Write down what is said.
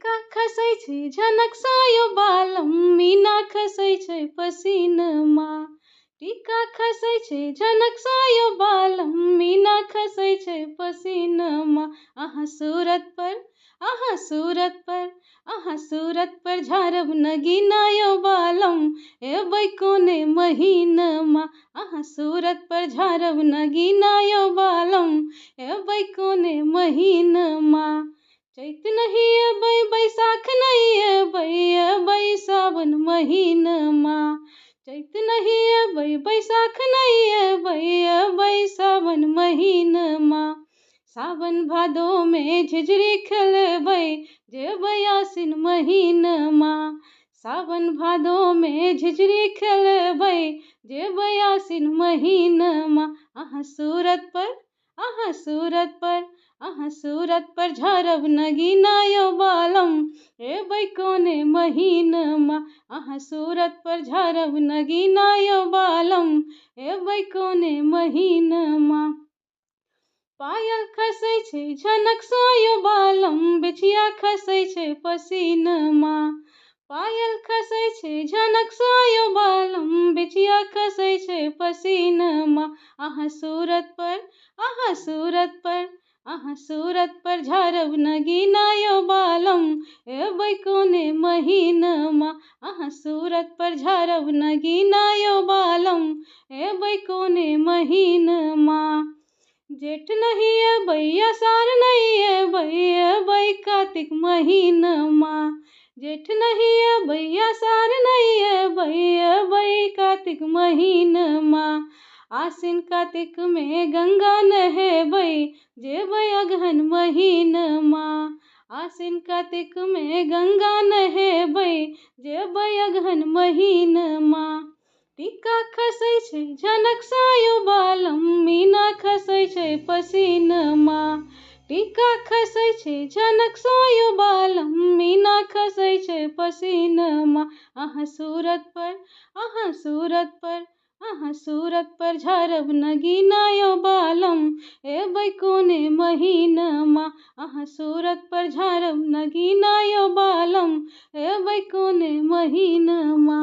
टीका खसै छै झनक सायो बालम मीना खसै छै पसीनमा। टीका खसै छै झनक सायो बालम मीना खसै छै पसीनमा। अहाँ सूरत पर अहाँ सूरत पर अहाँ सूरत पर झारब नगीना यो बालम एबै कोने महीनमा। अहाँ सूरत पर झारब नगीना यो बालम एबै कोने महीनमा। चैत नहीं एबै बैसाख नहीं एबै एबै सावन महीनमा। चैत नहीं एबै बैसाख नहीं एबै एबै सावन महीनमा। सावन भादो में झिझरी खेलेबै जेबै आसिन महीनमा। सावन भादो में झिझरी खेलेबै जेबै आसिन महीनमा। अहाँ सूरत पर अहाँ सूरत पर अहाँ सूरत पर झारब नगीना यो बालम एबै कोने महीनमा। अहाँ सूरत पर झारब नगीना यो बालम एबै कोने महीनमा। पायल खसै छै झनक सायो बालम बिछिया खसै छै पसीनमा। पायल खसै छै झनक सायो बालम बिछिया खसै छै पसीनमा। अहाँ सूरत पर अहाँ सूरत पर अहाँ सूरत पर झारब नगीना यो बालम एबै कोने महीनमा। अहाँ सूरत पर झारब नगीना यो बालम एबै कोने महीनमा। जेठ नहीं एबै आषाढ़ नहीं एबै एबै कातिक महीनमा। जेठ नहीं एबै आषाढ़ नहीं एबै एबै कातिक महीनमा। आसिन कातिक में गंगा नहेबै जेबै अगहन महीनमा। आसिन कातिक में गंगा नहेबै जेबै अगहन महीनमा। टीका खसै छै झनक सायो बालम मीना खसै छै पसीनमा। टीका खसै छै झनक सायो बालम मीना खसै छै पसीनमा। अहाँ सूरत पर अहाँ सूरत पर अहाँ सूरत पर झारब नगीना यो बालम एबै कोने महीनमा। अहाँ सूरत पर झारब नगीना यो बालम एबै कोने महीनमा।